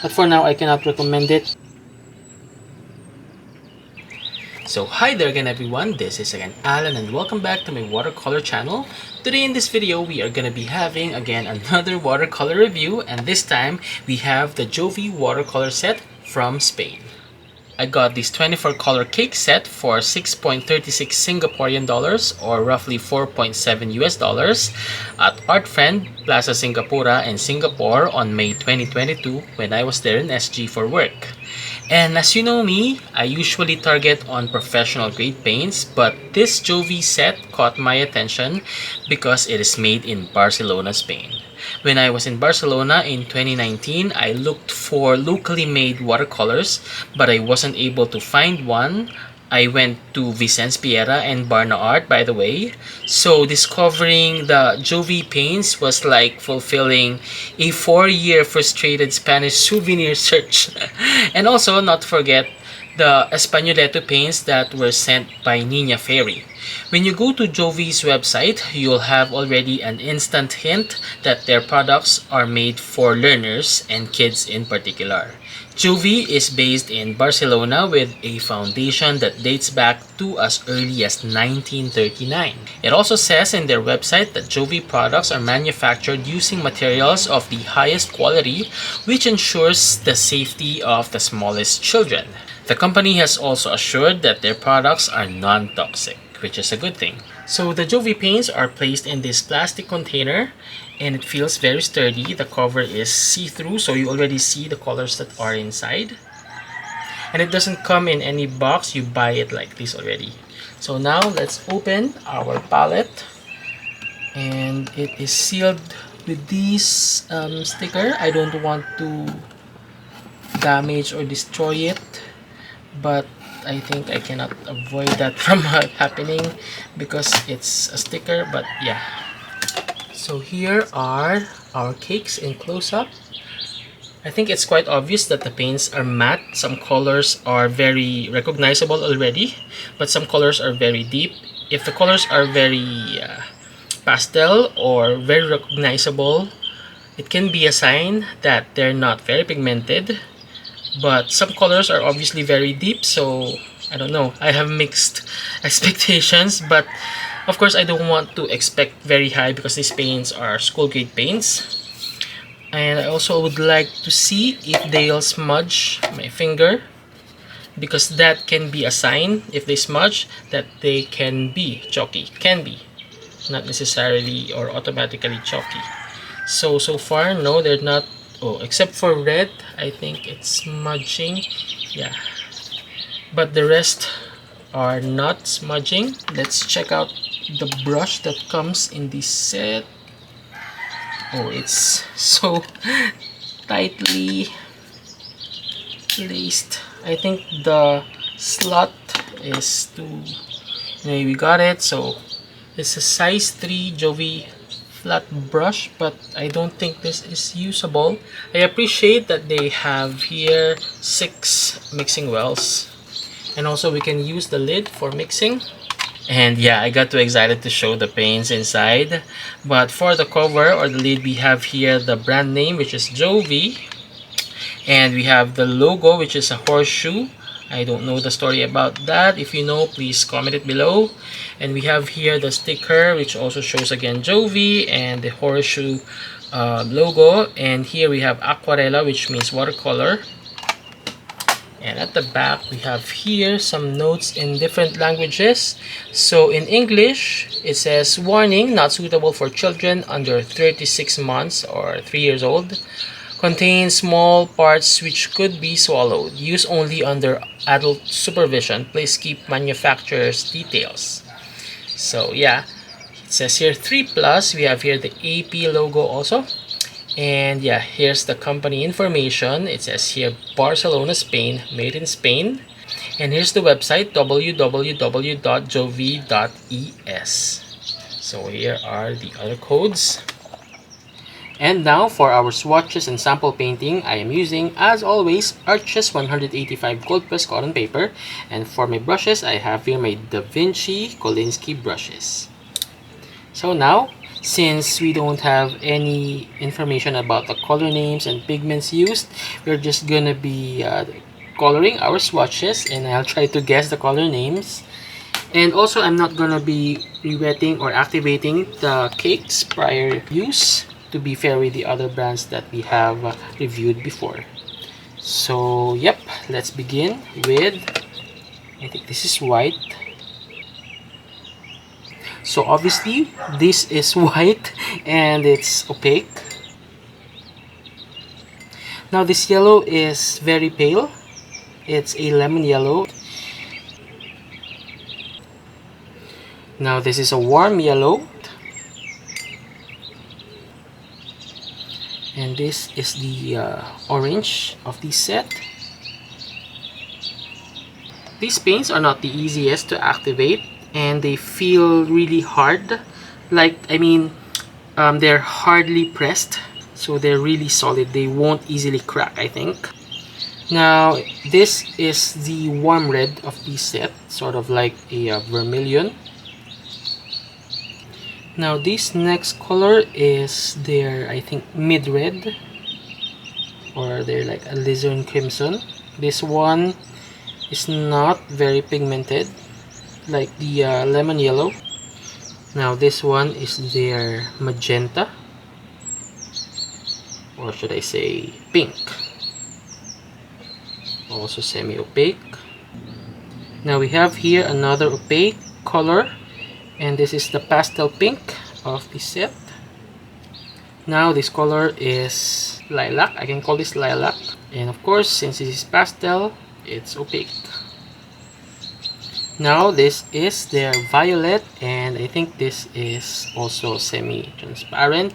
but for now I cannot recommend it. So hi there again everyone, this is again Alan and welcome back to my watercolor channel. Today in this video we are gonna be having again another watercolor review, and this time we have the Jovi Watercolor set from Spain. I got this 24 color cake set for 6.36 Singaporean dollars, or roughly 4.7 US dollars at Art Friend Plaza Singapura in Singapore on May 2022 when I was there in SG for work. And as you know me, I usually target on professional grade paints, but this Jovi set caught my attention because it is made in Barcelona, Spain. When I was in Barcelona in 2019, I looked for locally made watercolors, but I wasn't able to find one. I went to Vicens Piera and Barna Art, by the way. So discovering the Jovi paints was like fulfilling a 4-year frustrated Spanish souvenir search. And also, not to forget, the Españoleto paints that were sent by Nina Ferry. When you go to Jovi's website, you'll have already an instant hint that their products are made for learners and kids in particular. Jovi is based in Barcelona with a foundation that dates back to as early as 1939. It also says in their website that Jovi products are manufactured using materials of the highest quality, which ensures the safety of the smallest children. The company has also assured that their products are non-toxic, which is a good thing. So the Jovi paints are placed in this plastic container and it feels very sturdy. The cover is see-through, so you already see the colors that are inside. And it doesn't come in any box, you buy it like this already. So now let's open our palette, and it is sealed with this sticker. I don't want to damage or destroy it, but I think I cannot avoid that from happening because it's a sticker. But yeah, so here are our cakes in close-up. I think it's quite obvious that the paints are matte. Some colors are very recognizable already, but some colors are very deep. If the colors are very pastel or very recognizable, it can be a sign that they're not very pigmented. But some colors are obviously very deep, so I don't know. I have mixed expectations, but of course I don't want to expect very high because these paints are school grade paints. And I also would like to see if they'll smudge my finger, because that can be a sign, if they smudge, that they can be chalky. Can be, not necessarily or automatically chalky. So far, no, they're not. Oh, except for red, I think it's smudging. Yeah, but the rest are not smudging. Let's check out the brush that comes in this set. Oh, it's so tightly placed. I think the slot is too... Anyway, we got it. So it's a size 3 Jovi flat brush, but I don't think this is usable. I appreciate that they have here 6 mixing wells, and also we can use the lid for mixing. And yeah, I got too excited to show the paints inside. But for the cover or the lid, we have here the brand name, which is Jovi, and we have the logo, which is a horseshoe. I don't know the story about that. If you know, please comment it below. And we have here the sticker, which also shows again Jovi and the horseshoe logo. And here we have Acuarela, which means watercolor. And at the back, we have here some notes in different languages. So in English, it says, warning, not suitable for children under 36 months or 3 years old. Contains small parts which could be swallowed. Use only under adult supervision. Please keep manufacturer's details. So yeah, it says here 3+. We have here the AP logo also. And yeah, here's the company information. It says here Barcelona, Spain, made in Spain. And here's the website, www.jovi.es. So here are the other codes. And now for our swatches and sample painting, I am using, as always, Arches 185 cold press cotton paper. And for my brushes, I have here my Da Vinci Kolinsky brushes. So now, since we don't have any information about the color names and pigments used, we're just gonna be coloring our swatches, and I'll try to guess the color names. And also, I'm not gonna be re-wetting or activating the cakes prior use, to be fair with the other brands that we have reviewed before. So yep, let's begin with, I think this is white. So obviously this is white and it's opaque. Now this yellow is very pale. It's a lemon yellow. Now this is a warm yellow. And this is the orange of the set. These paints are not the easiest to activate, and they feel really hard. Like, I mean, they're hardly pressed, so they're really solid. They won't easily crack, I think. Now, this is the warm red of the set, sort of like a vermilion. Now, this next color is their, I think, mid-red, or they're like a alizarin crimson. This one is not very pigmented, like the lemon yellow. Now, this one is their magenta, or should I say pink, also semi-opaque. Now we have here another opaque color, and this is the pastel pink of the set. Now this color is lilac. I can call this lilac, and of course, since this is pastel, it's opaque. Now this is their violet, and I think this is also semi-transparent.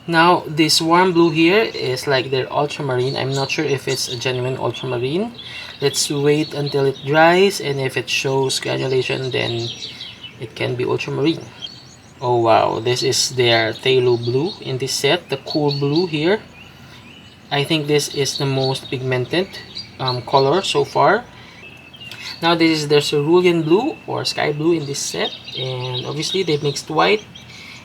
Now this warm blue here is like their ultramarine. I'm not sure if it's a genuine ultramarine. Let's wait until it dries, and if it shows granulation, then it can be ultramarine. Oh wow, this is their phthalo blue in this set, the cool blue here. I think this is the most pigmented color so far. Now this is their cerulean blue or sky blue in this set, and obviously they mixed white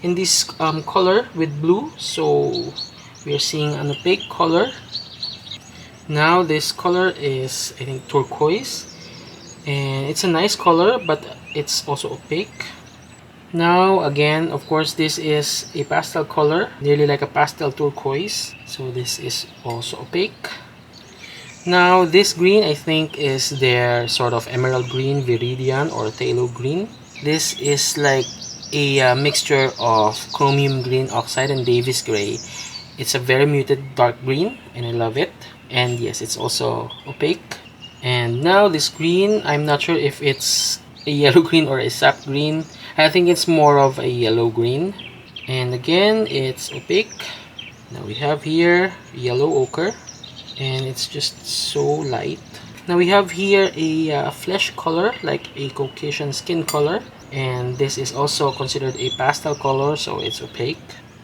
in this color with blue, so we are seeing an opaque color. Now this color is, I think, turquoise, and it's a nice color, but it's also opaque. Now again, of course, this is a pastel color, nearly like a pastel turquoise, so this is also opaque. Now this green, I think, is their sort of emerald green, viridian, or phthalo green. This is like a mixture of chromium green oxide and Davis gray. It's a very muted dark green, and I love it. And yes, it's also opaque. And now this green, I'm not sure if it's a yellow green or a sap green. I think it's more of a yellow green. And again, it's opaque. Now we have here yellow ochre, and it's just so light. Now we have here a flesh color, like a Caucasian skin color, and this is also considered a pastel color, so it's opaque.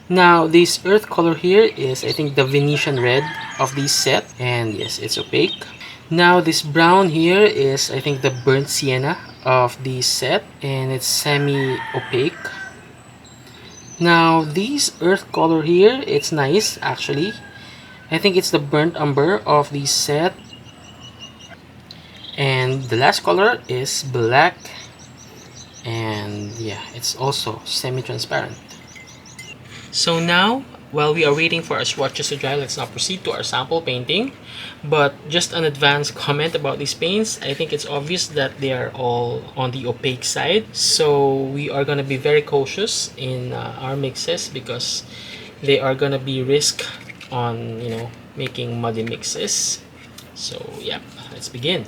Now this earth color here is, I think, the Venetian red of this set, and yes, it's opaque. Now this brown here is, I think, the burnt sienna of the set, and it's semi-opaque. Now this earth color here, it's nice actually. I think it's the burnt umber of the set. And the last color is black, and yeah, it's also semi-transparent. So now, while we are waiting for our swatches to dry, let's now proceed to our sample painting. But just an advanced comment about these paints, I think it's obvious that they are all on the opaque side. So we are going to be very cautious in our mixes, because they are going to be risk on, making muddy mixes. So yeah, let's begin.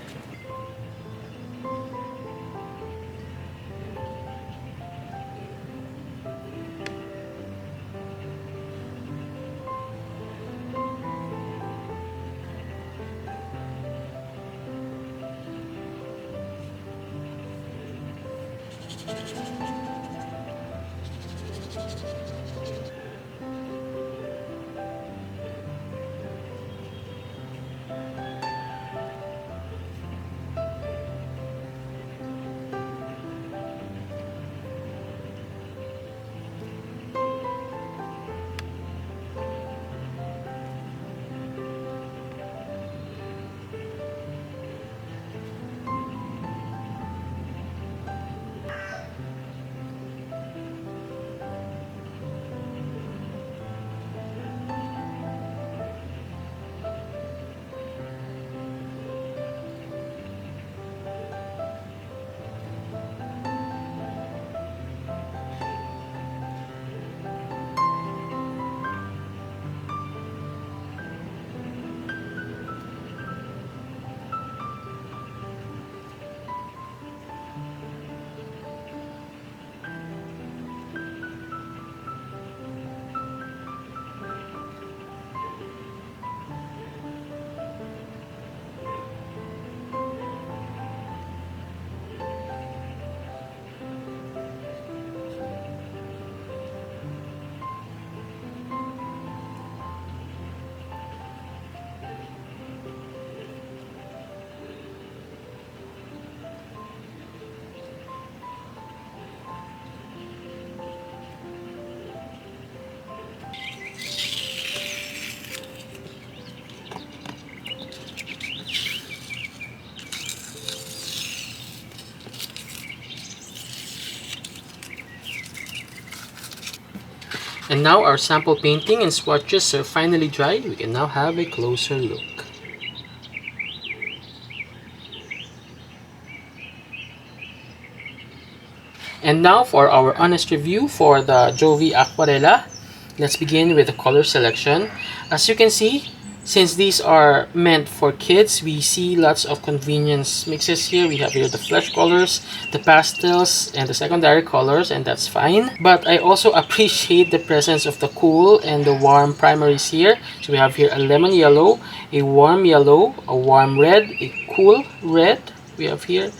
And now our sample painting and swatches are finally dry. We can now have a closer look. And now for our honest review for the Jovi Acuarela. Let's begin with the color selection. As you can see, since these are meant for kids, we see lots of convenience mixes here. We have here the flesh colors, the pastels, and the secondary colors, and that's fine. But I also appreciate the presence of the cool and the warm primaries here. So we have here a lemon yellow, a warm yellow, a warm red, a cool red. We have here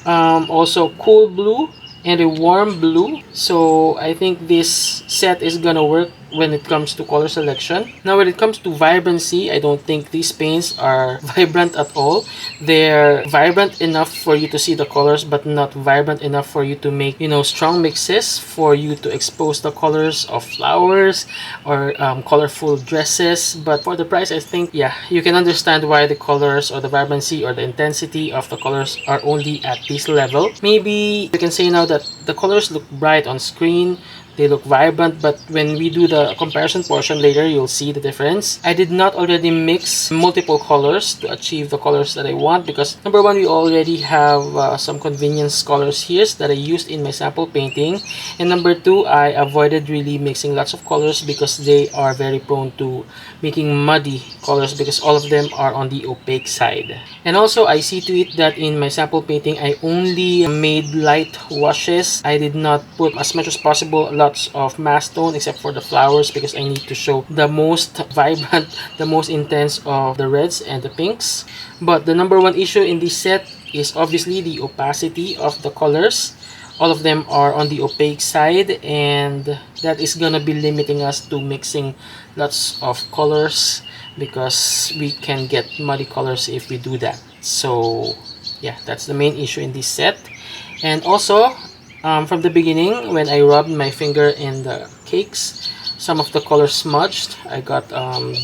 also cool blue and a warm blue. So I think this set is gonna work when it comes to color selection. Now when it comes to vibrancy, I don't think these paints are vibrant at all. They're vibrant enough for you to see the colors, but not vibrant enough for you to make, you know, strong mixes, for you to expose the colors of flowers or colorful dresses. But for the price, I think, yeah, you can understand why the colors or the vibrancy or the intensity of the colors are only at this level. Maybe you can say now that the colors look bright on screen, they look vibrant, but when we do the comparison portion later, you'll see the difference. I did not already mix multiple colors to achieve the colors that I want, because number one, we already have some convenience colors here that I used in my sample painting, and number two, I avoided really mixing lots of colors because they are very prone to making muddy colors, because all of them are on the opaque side. And also, I see to it that in my sample painting, I only made light washes. I did not put as much as possible lots of mass tone except for the flowers, because I need to show the most vibrant, the most intense of the reds and the pinks. But the number one issue in this set is obviously the opacity of the colors. All of them are on the opaque side, and that is gonna be limiting us to mixing lots of colors, because we can get muddy colors if we do that. So yeah, that's the main issue in this set. And also, from the beginning, when I rubbed my finger in the cakes, some of the colors smudged. I got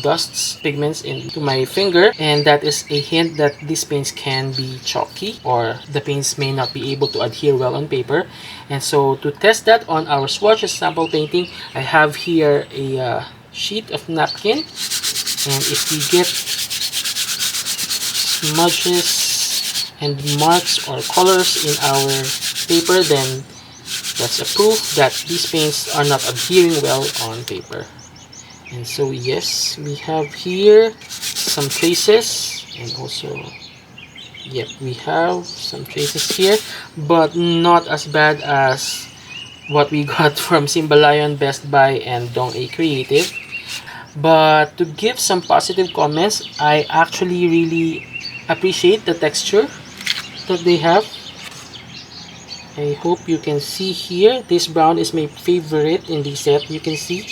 dusts, pigments into my finger, and that is a hint that these paints can be chalky, or the paints may not be able to adhere well on paper. And so to test that on our swatches sample painting, I have here a sheet of napkin, and if we get smudges and marks or colors in our paper, then that's a proof that these paints are not adhering well on paper. And so yes, we have here some traces, and also, yep, we have some traces here, but not as bad as what we got from Simbalayon, Best Buy, and Dong A Creative. But to give some positive comments, I actually really appreciate the texture that they have. I hope you can see here, this brown is my favorite in the set. You can see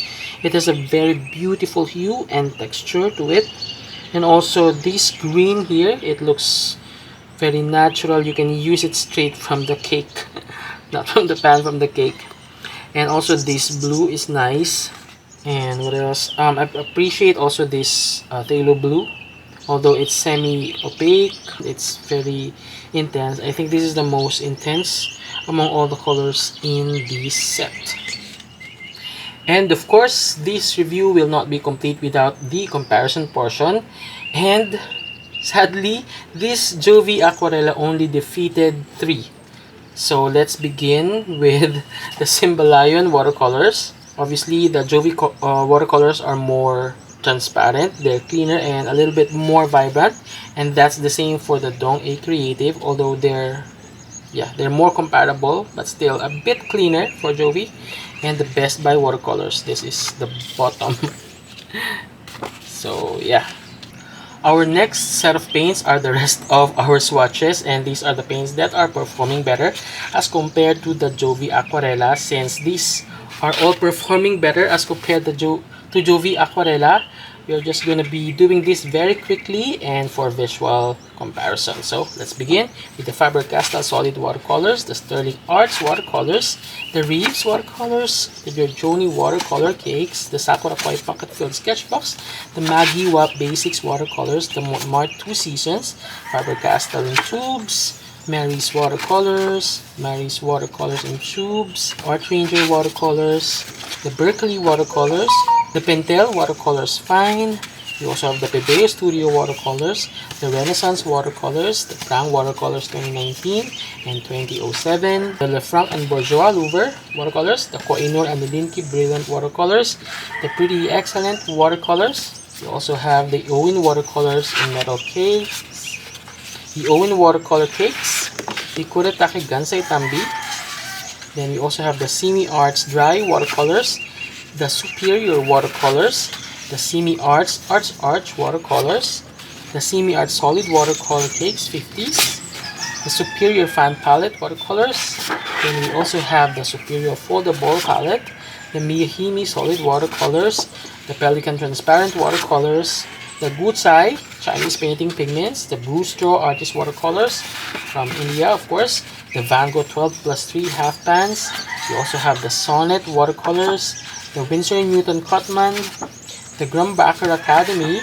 it has a very beautiful hue and texture to it. And also this green here, it looks very natural. You can use it straight from the cake, not from the pan, from the cake. And also this blue is nice. And what else? I appreciate also this phthalo blue. Although it's semi-opaque, it's very intense. I think this is the most intense among all the colors in this set. And of course, this review will not be complete without the comparison portion. And sadly, this Jovi Acuarela only defeated 3. So let's begin with the Simbalayon watercolors. Obviously, the Jovi watercolors are more transparent, they're cleaner and a little bit more vibrant, and that's the same for the Dong A Creative, although they're more comparable, but still a bit cleaner for Jovi. And the Best Buy watercolors, this is the bottom. So yeah, our next set of paints are the rest of our swatches, and these are the paints that are performing better as compared to the Jovi Acuarela. Since these are all performing better as compared to Jovi Acuarela, we are just going to be doing this very quickly and for visual comparison. So let's begin with the Faber-Castell solid watercolors, the Sterling Arts watercolors, the Reeves watercolors, the Giorgione watercolor cakes, the Sakura Koi pocket filled sketchbox, the Maggie WAP basics watercolors, the Montmartre 2 Seasons, Faber-Castell in tubes, Mary's Watercolors, Mary's Watercolors in Tubes, Art Ranger Watercolors, the Berkeley Watercolors, the Pentel Watercolors Fine. We also have the Pebeo Studio Watercolors, the Renaissance Watercolors, the Prang Watercolors 2019 and 2007, the Lefranc and Bourgeois Louvre Watercolors, the Koh-i-Noor and the Linky Brilliant Watercolors, the Pretty Excellent Watercolors. We also have the Owen Watercolors in metal cakes, the Owen Watercolor cakes, the Kuretake Gansai Tambi. Then we also have the Simi Arts Dry Watercolors, the Superior Watercolors, the Simi Arts Arch Watercolors, the Simi Arts Solid Watercolor Cakes 50s, the Superior Fan Palette Watercolors. Then we also have the Superior Foldable Palette, the Miyahimi Solid Watercolors, the Pelican Transparent Watercolors, the Gutsai Chinese Painting Pigments, the Brewstraw Artist Watercolors from India, of course, the Van Gogh 12+3 half pans. We also have the Sonnet Watercolors, the Winsor & Newton Cotman, the Grumbacher Academy,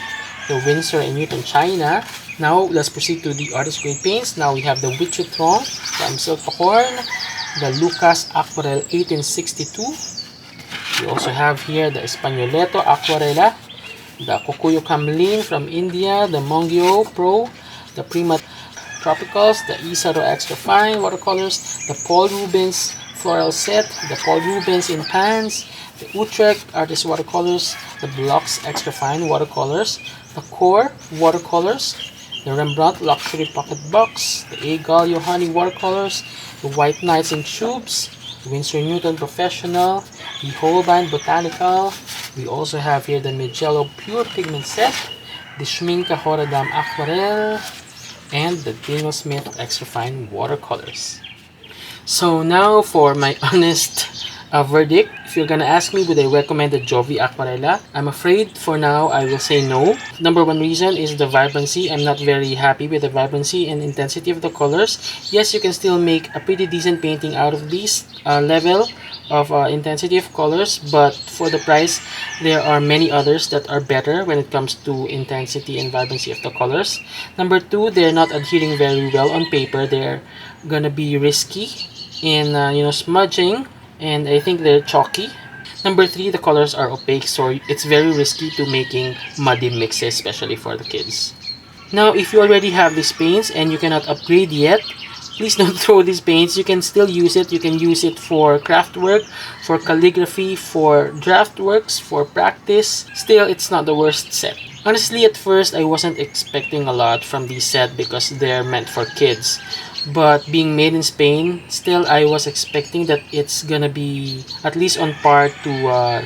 the Winsor & Newton China. Now let's proceed to the artist grade paints. Now we have the Witchutron from Silpacorn, the Lucas Aquarel 1862. We also have here the Espagnoleto Acuarela, the Kokuyo Kamlin from India, the Mongyo Pro, the Prima Tropicals, the Isaro Extra Fine Watercolors, the Paul Rubens Floral Set, the Paul Rubens in Pans, the Utrecht Artist Watercolors, the Blocks Extra Fine Watercolors, the Core Watercolors, the Rembrandt Luxury Pocket Box, the Egal Johanni Watercolors, the White Knights in Tubes, Winsor Newton Professional, the Holbein Botanical. We also have here the Mijello Pure Pigment Set, the Schminke Horadam Aquarelle, and the Daniel Smith Extra Fine Watercolors. So now for my honest verdict. If you're gonna ask me would I recommend the Jovi Aquarela, I'm afraid for now I will say no. Number one reason is the vibrancy. I'm not very happy with the vibrancy and intensity of the colors. Yes, you can still make a pretty decent painting out of this level of intensity of colors, but for the price there are many others that are better when it comes to intensity and vibrancy of the colors. Number two, they're not adhering very well on paper. They're gonna be risky in smudging, and I think they're chalky. Number three, the colors are opaque, so it's very risky to making muddy mixes, especially for the kids. Now, if you already have these paints and you cannot upgrade yet, please don't throw these paints. You can still use it. You can use it for craft work, for calligraphy, for draft works, for practice. Still, it's not the worst set. Honestly, at first, I wasn't expecting a lot from these set because they're meant for kids. But being made in Spain, still I was expecting that it's gonna be at least on par to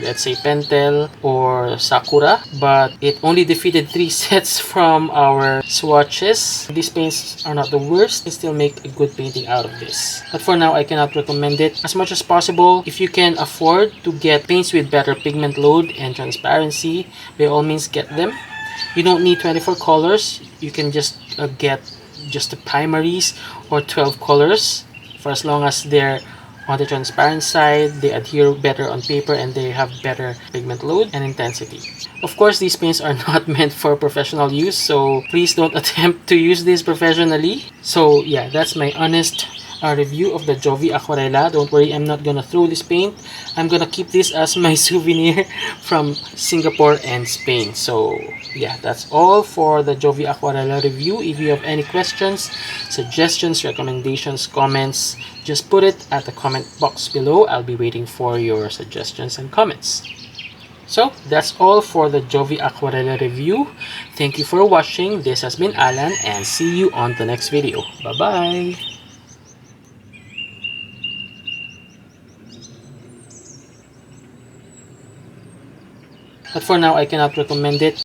let's say Pentel or Sakura, but it only defeated 3 sets from our swatches. These paints are not the worst. They still make a good painting out of this. But for now, I cannot recommend it. As much as possible, if you can afford to get paints with better pigment load and transparency, by all means get them. You don't need 24 colors. You can just get just the primaries or 12 colors, for as long as they're on the transparent side, they adhere better on paper, and they have better pigment load and intensity. Of course, these paints are not meant for professional use, so please don't attempt to use this professionally. So yeah, that's my honest review of the Jovi Aquarela. Don't worry, I'm not gonna throw this paint. I'm gonna keep this as my souvenir from Singapore and Spain. So yeah, that's all for the Jovi Aquarela review. If you have any questions, suggestions, recommendations, comments, just put it at the comment box below. I'll be waiting for your suggestions and comments. So that's all for the Jovi Aquarela review. Thank you for watching. This has been Alan, and see you on the next video. Bye bye. But for now, I cannot recommend it.